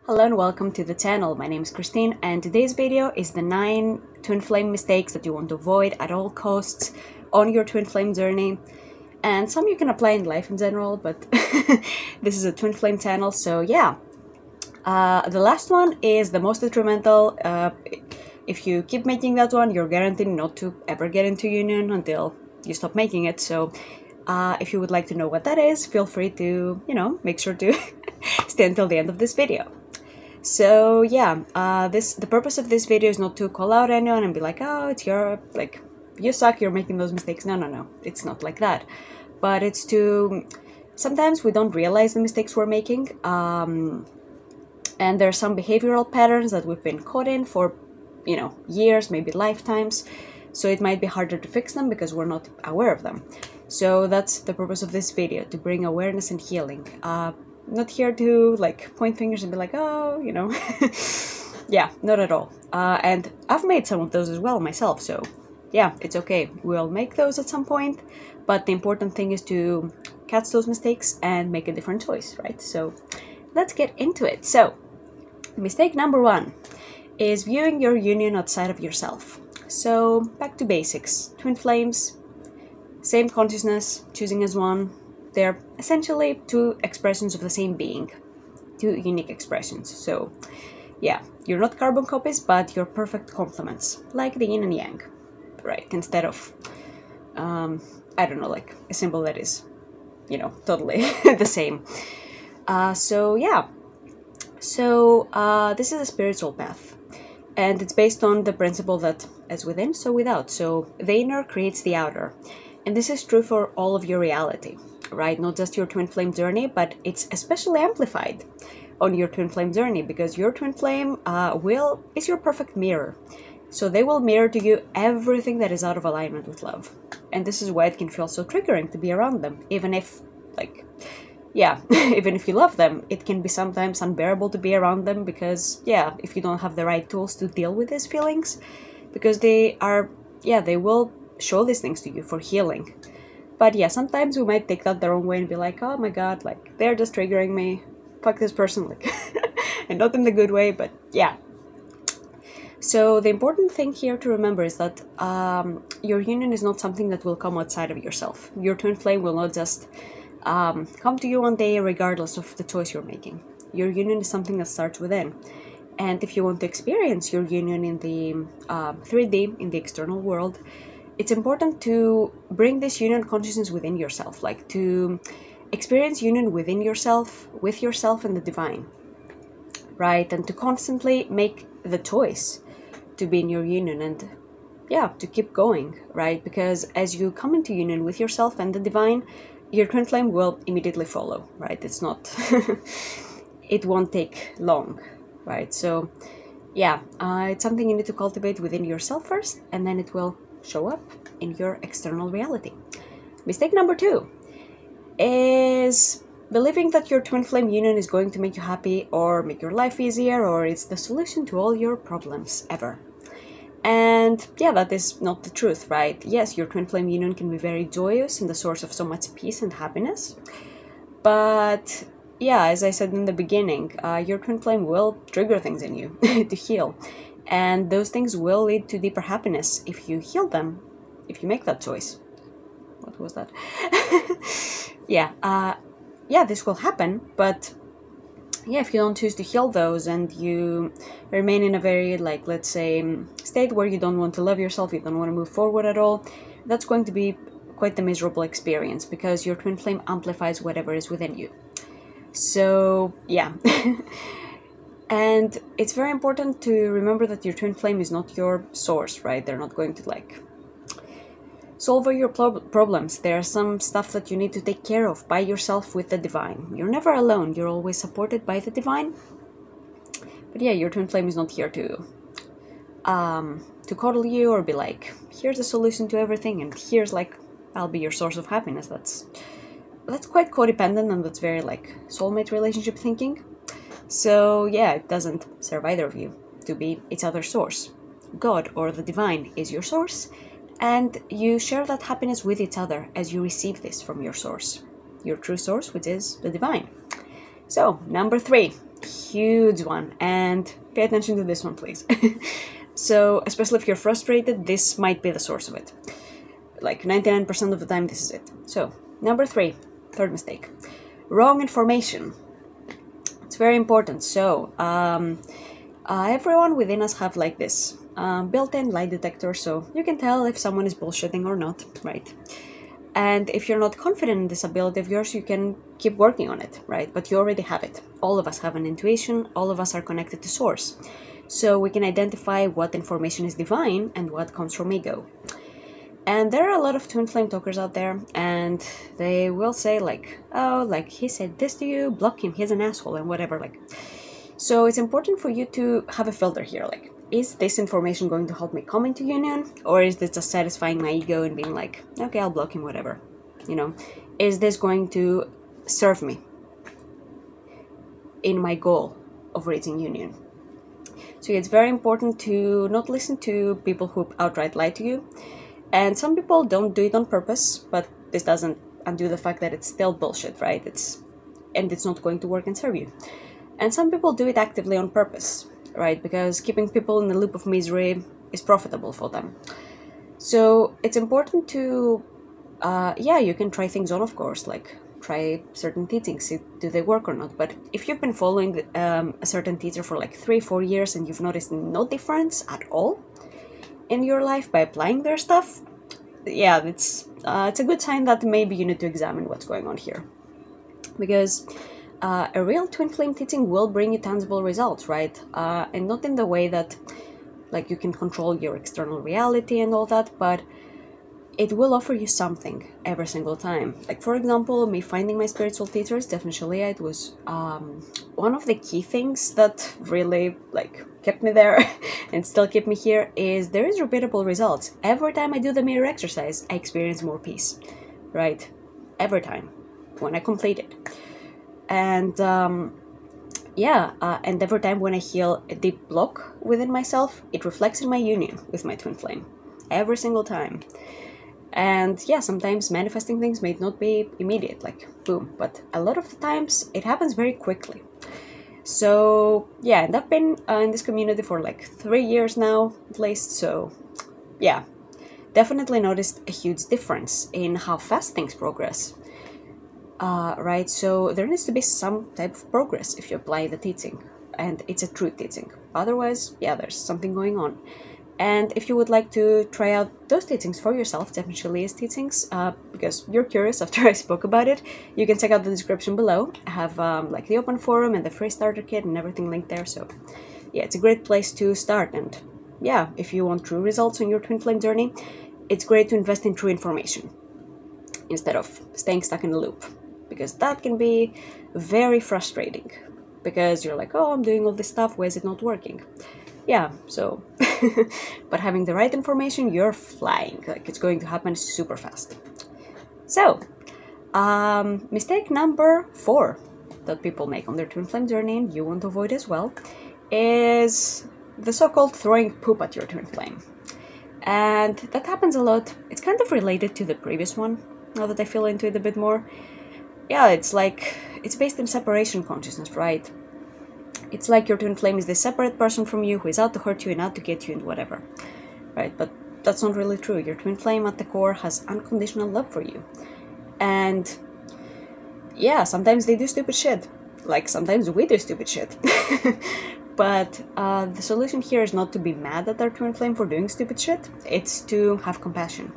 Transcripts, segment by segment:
Hello and welcome to the channel. My name is Christine and today's video is the 9 twin flame mistakes that you want to avoid at all costs on your twin flame journey. And some you can apply in life in general, but this is a twin flame channel, so yeah. The last one is the most detrimental. If you keep making that one, you're guaranteed not to ever get into union until you stop making it. So if you would like to know what that is, feel free to, make sure to stay until the end of this video. So yeah, the purpose of this video is not to call out anyone and be like, oh, it's your, you suck, you're making those mistakes. No, it's not like that. But it's to, sometimes we don't realize the mistakes we're making. And there are some behavioral patterns that we've been caught in for, years, maybe lifetimes. So it might be harder to fix them because we're not aware of them. So that's the purpose of this video, to bring awareness and healing. Not here to point fingers and be like, oh, yeah, not at all. And I've made some of those as well myself, so yeah, it's okay. We'll make those at some point, but the important thing is to catch those mistakes and make a different choice, right? So let's get into it. So mistake number 1 is viewing your union outside of yourself. So back to basics. Twin flames, same consciousness, choosing as one. They're essentially two expressions of the same being, two unique expressions. So yeah, you're not carbon copies, but you're perfect complements, like the yin and yang, right? Instead of, I don't know, like a symbol that is, totally the same. So yeah, so this is a spiritual path, and it's based on the principle that as within, so without. So the inner creates the outer, and this is true for all of your reality. Right, not just your twin flame journey, but it's especially amplified on your twin flame journey because your twin flame is your perfect mirror. So they will mirror to you everything that is out of alignment with love, and this is why it can feel so triggering to be around them. Even if, even if you love them, it can be sometimes unbearable to be around them because, yeah, if you don't have the right tools to deal with these feelings, because they will show these things to you for healing. But yeah, sometimes we might take that the wrong way and be like, oh my god, they're just triggering me, fuck this person, and not in the good way, but yeah. So the important thing here to remember is that your union is not something that will come outside of yourself. Your twin flame will not just come to you one day regardless of the choice you're making. Your union is something that starts within. And if you want to experience your union in the 3D, in the external world, it's important to bring this union consciousness within yourself, to experience union within yourself, with yourself and the divine, right? And to constantly make the choice to be in your union and, yeah, to keep going, right? Because as you come into union with yourself and the divine, your twin flame will immediately follow, right? It's not, it won't take long, right? So, yeah, it's something you need to cultivate within yourself first, and then it will show up in your external reality. Mistake number 2 is believing that your twin flame union is going to make you happy or make your life easier or it's the solution to all your problems ever. And yeah, that is not the truth, right? Yes, your twin flame union can be very joyous and the source of so much peace and happiness. But yeah, as I said in the beginning, your twin flame will trigger things in you to heal. And those things will lead to deeper happiness if you heal them, if you make that choice. What was that? Yeah, this will happen, but yeah, if you don't choose to heal those and you remain in a very, let's say, state where you don't want to love yourself, you don't want to move forward at all, that's going to be quite the miserable experience because your twin flame amplifies whatever is within you. So, yeah. And it's very important to remember that your twin flame is not your source, right? They're not going to solve all your problems. There's some stuff that you need to take care of by yourself with the divine. You're never alone. You're always supported by the divine. But yeah, your twin flame is not here to coddle you or be like, here's a solution to everything and here's I'll be your source of happiness. That's quite codependent and that's very soulmate relationship thinking. So yeah, it doesn't serve either of you to be each other's source. God or the divine is your source, and you share that happiness with each other as you receive this from your source, your true source, which is the divine. So, number 3, huge one, and pay attention to this one, please. So, especially if you're frustrated, this might be the source of it. Like 99% of the time, this is it. So, number 3, third mistake, wrong information. It's very important. So, everyone within us have like this built-in lie detector, so you can tell if someone is bullshitting or not, right? And if you're not confident in this ability of yours, you can keep working on it, right? But you already have it. All of us have an intuition. All of us are connected to source. So we can identify what information is divine and what comes from ego. And there are a lot of twin flame talkers out there, and they will say like, oh, like he said this to you, block him, he's an asshole, and whatever. Like, so it's important for you to have a filter here. Like, is this information going to help me come into union, or is this just satisfying my ego and being like, okay, I'll block him, whatever, you know? Is this going to serve me in my goal of reaching union? So it's very important to not listen to people who outright lie to you. And some people don't do it on purpose, but this doesn't undo the fact that it's still bullshit, right? It's not going to work and serve you. And some people do it actively on purpose, right? Because keeping people in a loop of misery is profitable for them. So it's important to, yeah, you can try things on, of course, like try certain teachings, see do they work or not. But if you've been following a certain teacher for like 3-4 years and you've noticed no difference at all in your life by applying their stuff, yeah, it's a good sign that maybe you need to examine what's going on here. Because a real twin flame teaching will bring you tangible results, right? And not in the way that like you can control your external reality and all that, but it will offer you something every single time. Like, for example, me finding my spiritual teachers, definitely it was one of the key things that really like kept me there and still keep me here is there is repeatable results. Every time I do the mirror exercise, I experience more peace, right? Every time when I complete it. And yeah, and every time when I heal a deep block within myself, it reflects in my union with my twin flame. Every single time. And yeah, sometimes manifesting things may not be immediate, like boom, but a lot of the times it happens very quickly. So yeah, and I've been in this community for like 3 years now, at least, so yeah, definitely noticed a huge difference in how fast things progress. Right, so there needs to be some type of progress if you apply the teaching, and it's a true teaching. Otherwise, yeah, there's something going on. And if you would like to try out those teachings for yourself, definitely as teachings, because you're curious after I spoke about it, you can check out the description below. I have like the open forum and the free starter kit and everything linked there. So yeah, it's a great place to start. And yeah, if you want true results on your twin flame journey, it's great to invest in true information instead of staying stuck in a loop, because that can be very frustrating because you're like, oh, I'm doing all this stuff, why is it not working? Yeah, so, but having the right information, you're flying, like it's going to happen super fast. So, mistake number 4 that people make on their twin flame journey, and you want to avoid as well, is the so-called throwing poop at your twin flame. And that happens a lot. It's kind of related to the previous one, now that I feel into it a bit more. Yeah, it's like, it's based in separation consciousness, right? It's like your twin flame is this separate person from you who is out to hurt you and out to get you and whatever, right? But that's not really true. Your twin flame at the core has unconditional love for you. And yeah, sometimes they do stupid shit. Like sometimes we do stupid shit. But the solution here is not to be mad at our twin flame for doing stupid shit. It's to have compassion,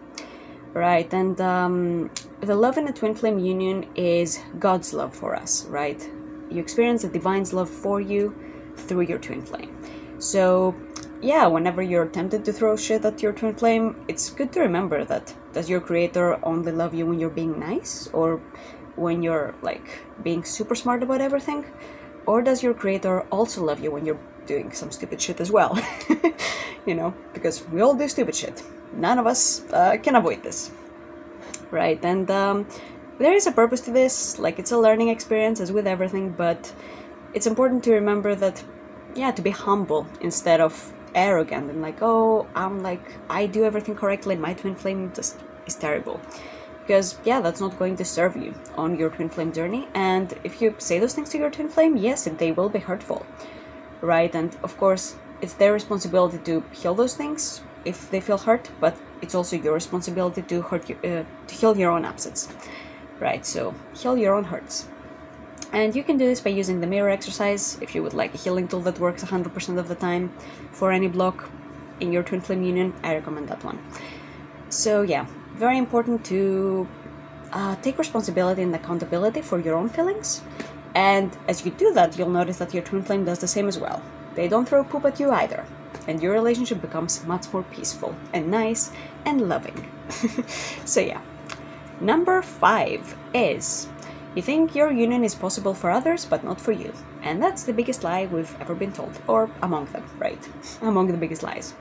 right? And the love in a twin flame union is God's love for us, right? You experience the divine's love for you through your twin flame. So yeah, whenever you're tempted to throw shit at your twin flame, it's good to remember that does your creator only love you when you're being nice, or when you're like being super smart about everything? Or does your creator also love you when you're doing some stupid shit as well? You know, because we all do stupid shit. None of us can avoid this, right? And there is a purpose to this, like it's a learning experience as with everything, but it's important to remember that, yeah, to be humble instead of arrogant and like, oh, I do everything correctly and my twin flame just is terrible. because yeah, that's not going to serve you on your twin flame journey. And if you say those things to your twin flame, yes, they will be hurtful, right? And of course, it's their responsibility to heal those things if they feel hurt, but it's also your responsibility to heal your own upsets, right? So heal your own hurts. And you can do this by using the mirror exercise. If you would like a healing tool that works 100% of the time for any block in your twin flame union, I recommend that one. So yeah, very important to take responsibility and accountability for your own feelings. And as you do that, you'll notice that your twin flame does the same as well. They don't throw poop at you either. And your relationship becomes much more peaceful and nice and loving. So yeah. Number 5 is, you think your union is possible for others, but not for you. And that's the biggest lie we've ever been told, or among them, right? Among the biggest lies.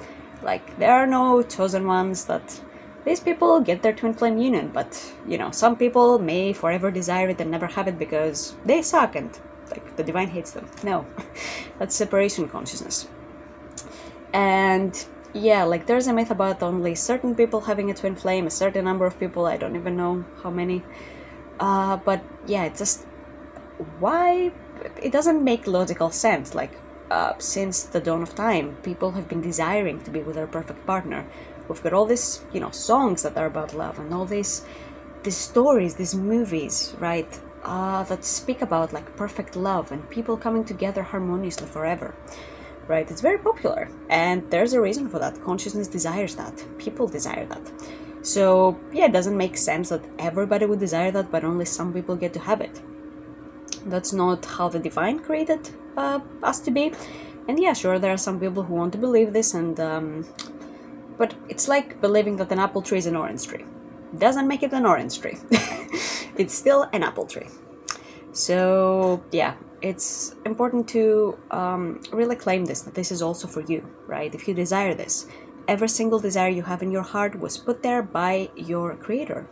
Like, there are no chosen ones, that these people get their twin flame union, but, you know, some people may forever desire it and never have it because they suck and, like, the divine hates them. No, that's separation consciousness. And yeah, like, there's a myth about only certain people having a twin flame, a certain number of people, I don't even know how many. But yeah, it's just, why? It doesn't make logical sense. Like, since the dawn of time, people have been desiring to be with their perfect partner. We've got all these, you know, songs that are about love, and all these stories, these movies, right, that speak about, like, perfect love and people coming together harmoniously forever, right? It's very popular, and there's a reason for that. Consciousness desires that. People desire that. So yeah, it doesn't make sense that everybody would desire that, but only some people get to have it. That's not how the divine created us to be. And yeah, sure, there are some people who want to believe this, and but it's like believing that an apple tree is an orange tree. Doesn't make it an orange tree. It's still an apple tree. So yeah, it's important to really claim this, that this is also for you, right? If you desire this, every single desire you have in your heart was put there by your creator.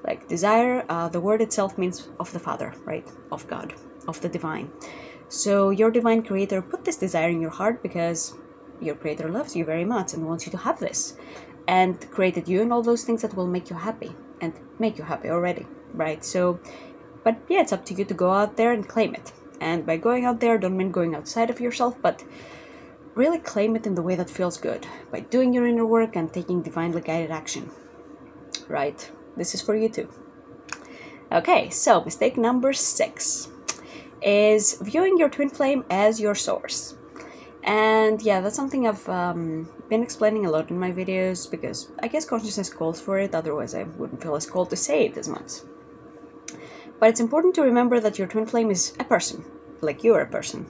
Like, desire, the word itself means of the Father, right? Of God, of the divine. So your divine creator put this desire in your heart because your creator loves you very much and wants you to have this, and created you and all those things that will make you happy and make you happy already, right? So, but yeah, it's up to you to go out there and claim it. And by going out there, don't mean going outside of yourself, but really claim it in the way that feels good, by doing your inner work and taking divinely guided action, right? This is for you too. Okay, so mistake number 6 is viewing your twin flame as your source. And yeah, that's something I've been explaining a lot in my videos, because I guess consciousness calls for it, otherwise I wouldn't feel as called to say it as much. But it's important to remember that your twin flame is a person, like you are a person.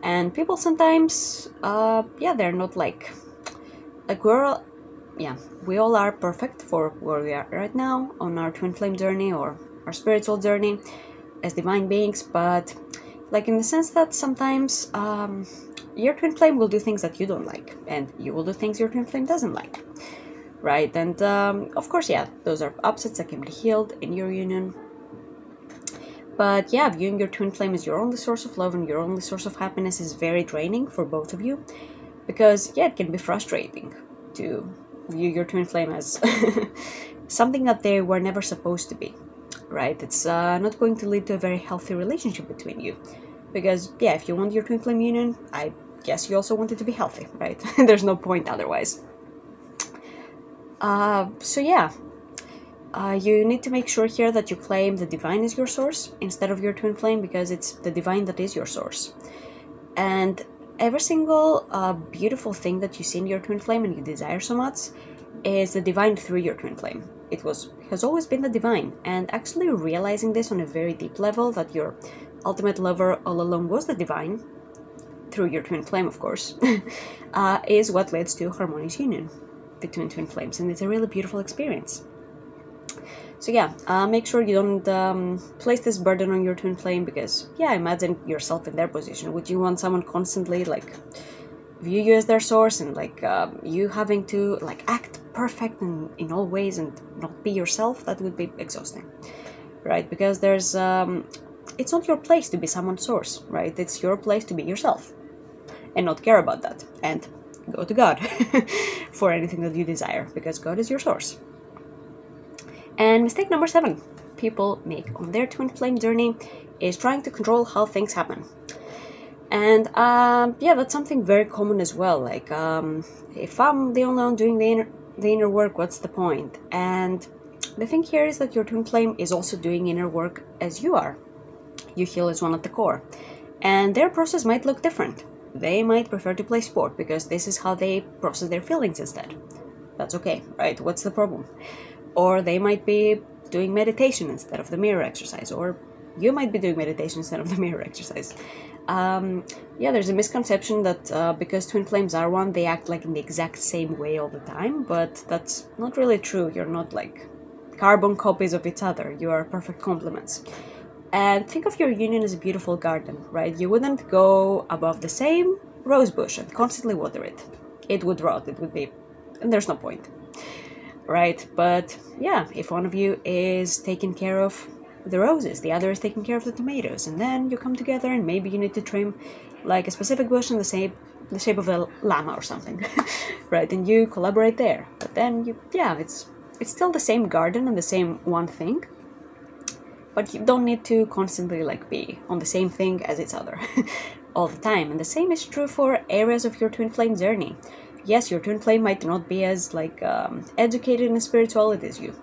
And people sometimes, yeah, they're not like we all are perfect for where we are right now on our twin flame journey or our spiritual journey as divine beings, but like in the sense that sometimes your twin flame will do things that you don't like, and you will do things your twin flame doesn't like, right? And of course, yeah, those are upsets that can be healed in your union. But yeah, viewing your twin flame as your only source of love and your only source of happiness is very draining for both of you, because yeah, it can be frustrating to view your twin flame as something that they were never supposed to be, right? It's not going to lead to a very healthy relationship between you, because yeah, if you want your twin flame union, I guess you also want it to be healthy, right? There's no point otherwise. So yeah, you need to make sure here that you claim the divine is your source instead of your twin flame, because it's the divine that is your source. And every single beautiful thing that you see in your twin flame and you desire so much is the divine through your twin flame. It has always been the divine, and actually realizing this on a very deep level, that your ultimate lover all along was the divine, through your twin flame, of course, is what leads to harmonious union between twin flames, and it's a really beautiful experience. So yeah, make sure you don't place this burden on your twin flame, because yeah, imagine yourself in their position. Would you want someone constantly like view you as their source, and like you having to like act perfect in all ways and not be yourself? That would be exhausting, right? Because there's it's not your place to be someone's source, right? It's your place to be yourself and not care about that, and go to God for anything that you desire, because God is your source. And mistake number 7 people make on their twin flame journey is trying to control how things happen. And yeah, that's something very common as well. Like, if I'm the only one doing the inner work, what's the point? And the thing here is that your twin flame is also doing inner work as you are. You heal as one at the core. And their process might look different. They might prefer to play sport because this is how they process their feelings instead. That's okay, right? What's the problem? Or they might be doing meditation instead of the mirror exercise, or you might be doing meditation instead of the mirror exercise. Yeah, there's a misconception that because twin flames are one, they act like in the exact same way all the time, but that's not really true. You're not like carbon copies of each other. You are perfect complements. And think of your union as a beautiful garden, right? You wouldn't go above the same rose bush and constantly water it. It would rot, it would be, and there's no point, right? But yeah, if one of you is taking care of the roses, the other is taking care of the tomatoes, and then you come together and maybe you need to trim like a specific bush in the shape of a llama or something, right? And you collaborate there. But then it's still the same garden and the same one thing, but you don't need to constantly like be on the same thing as each other all the time. And the same is true for areas of your twin flame journey. Yes, your twin flame might not be as like educated in spirituality as you.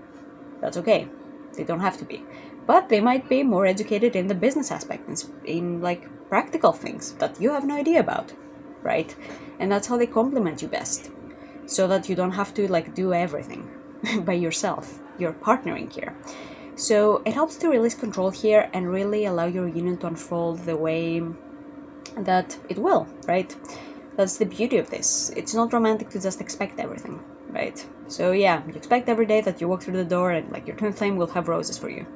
That's okay. They don't have to be. But they might be more educated in the business aspect, in like practical things that you have no idea about, right? And that's how they complement you best, so that you don't have to like do everything by yourself. You're partnering here. So it helps to release control here and really allow your union to unfold the way that it will, right? That's the beauty of this. It's not romantic to just expect everything, right? So yeah, you expect every day that you walk through the door and like your twin flame will have roses for you.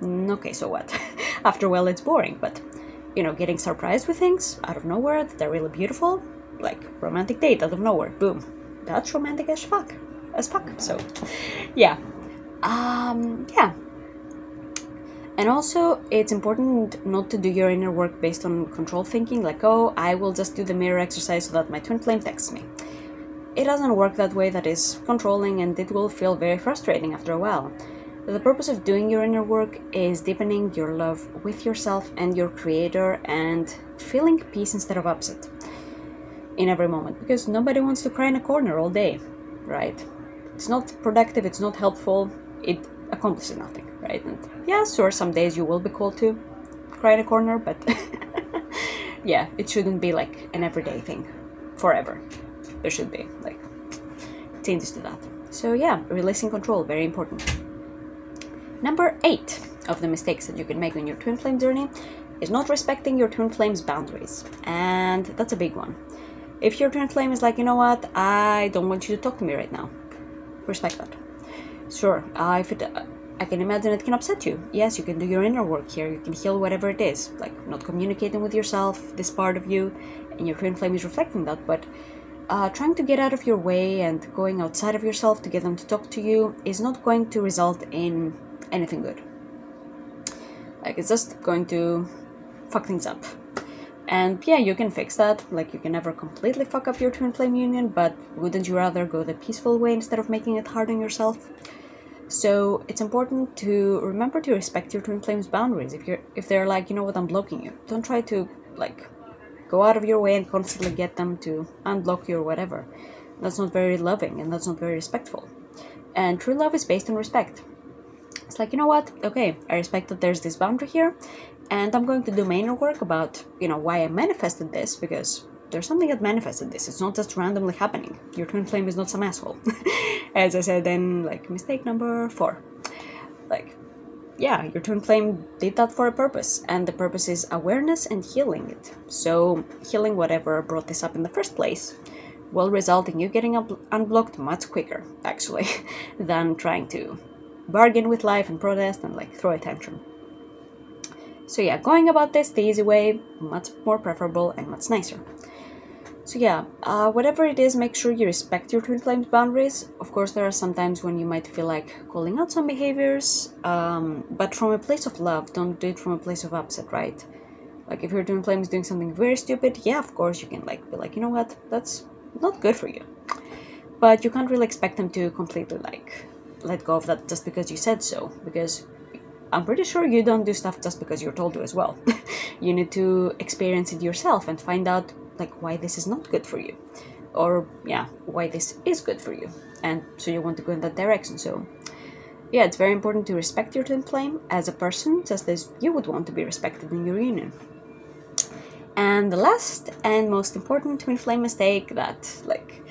Okay, so what? After a while it's boring, but you know, getting surprised with things out of nowhere that they're really beautiful, like romantic date out of nowhere, boom. That's romantic as fuck. So yeah. Yeah. And also, it's important not to do your inner work based on control thinking, like, oh, I will just do the mirror exercise so that my twin flame texts me. It doesn't work that way. That is controlling, and it will feel very frustrating after a while. The purpose of doing your inner work is deepening your love with yourself and your creator and feeling peace instead of upset in every moment, because nobody wants to cry in a corner all day, right? It's not productive, it's not helpful, it accomplishes nothing, right? And yeah, sure, some days you will be called to cry in a corner, but yeah, it shouldn't be like an everyday thing forever. There should be like changes to that. So yeah, releasing control, very important. Number 8 of the mistakes that you can make on your twin flame journey is not respecting your twin flame's boundaries. And that's a big one. If your twin flame is like, you know what, I don't want you to talk to me right now, respect that. Sure, I can imagine it can upset you. Yes, you can do your inner work here, you can heal whatever it is, like not communicating with yourself, this part of you, and your twin flame is reflecting that, but trying to get out of your way and going outside of yourself to get them to talk to you is not going to result in anything good. Like, it's just going to fuck things up. And yeah, you can fix that. Like, you can never completely fuck up your twin flame union, but wouldn't you rather go the peaceful way instead of making it hard on yourself? So it's important to remember to respect your twin flame's boundaries. If they're like, you know what, I'm blocking you, don't try to like go out of your way and constantly get them to unblock you or whatever. That's not very loving and that's not very respectful. And true love is based on respect. It's like, you know what, okay, I respect that there's this boundary here, and I'm going to do my inner work about, you know, why I manifested this, because there's something that manifested this. It's not just randomly happening. Your twin flame is not some asshole. As I said in like mistake number 4. Like, yeah, your twin flame did that for a purpose, and the purpose is awareness and healing it. So healing whatever brought this up in the first place will result in you getting unblocked much quicker, actually, than trying to bargain with life and protest and like throw a tantrum. So yeah, going about this the easy way, much more preferable and much nicer. So yeah, whatever it is, make sure you respect your twin flame's boundaries. Of course, there are some times when you might feel like calling out some behaviors, but from a place of love, don't do it from a place of upset, right? Like, if your twin flame is doing something very stupid, yeah, of course you can like be like, you know what, that's not good for you. But you can't really expect them to completely like let go of that just because you said so, because I'm pretty sure you don't do stuff just because you're told to as well. You need to experience it yourself and find out like why this is not good for you, or yeah, why this is good for you, and so you want to go in that direction. So yeah, it's very important to respect your twin flame as a person, just as you would want to be respected in your union. And the last and most important twin flame mistake that, like,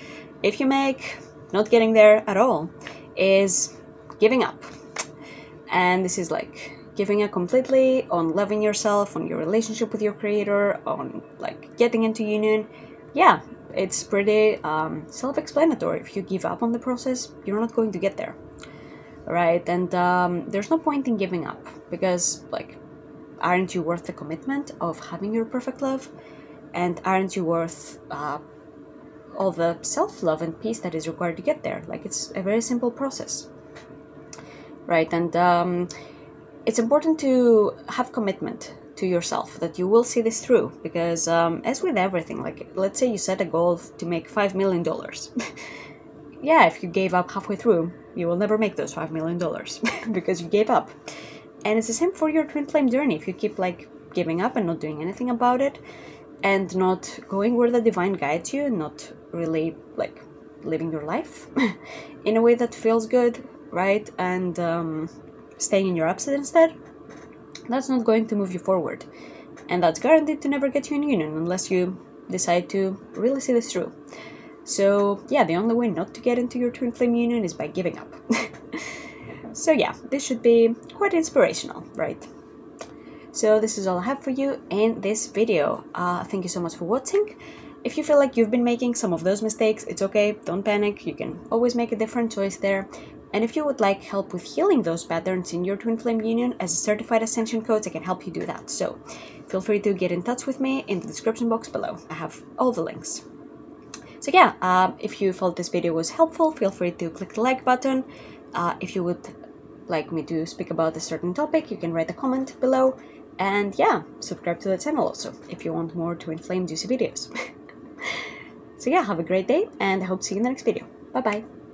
if you make, not getting there at all, is giving up. And this is like giving up completely on loving yourself, on your relationship with your creator, on like getting into union. Yeah, it's pretty self-explanatory. If you give up on the process, you're not going to get there, right? And there's no point in giving up, because like, aren't you worth the commitment of having your perfect love? And aren't you worth all the self-love and peace that is required to get there? Like, it's a very simple process, right? And it's important to have commitment to yourself that you will see this through, because as with everything, like, let's say you set a goal to make $5 million. Yeah, if you gave up halfway through, you will never make those $5 million because you gave up. And it's the same for your twin flame journey. If you keep like giving up and not doing anything about it, and not going where the divine guides you, not really like living your life in a way that feels good, right? And staying in your upset instead, that's not going to move you forward. And that's guaranteed to never get you in union unless you decide to really see this through. So yeah, the only way not to get into your twin flame union is by giving up. So yeah, this should be quite inspirational, right? So this is all I have for you in this video. Thank you so much for watching. If you feel like you've been making some of those mistakes, it's okay, don't panic, you can always make a different choice there. And if you would like help with healing those patterns in your twin flame union, as a certified Ascension coach, I can help you do that. So feel free to get in touch with me in the description box below. I have all the links. So yeah, if you felt this video was helpful, feel free to click the like button. If you would like me to speak about a certain topic, you can write a comment below. And yeah, subscribe to the channel also if you want more twin flame juicy videos. So yeah, have a great day, and I hope to see you in the next video. Bye bye.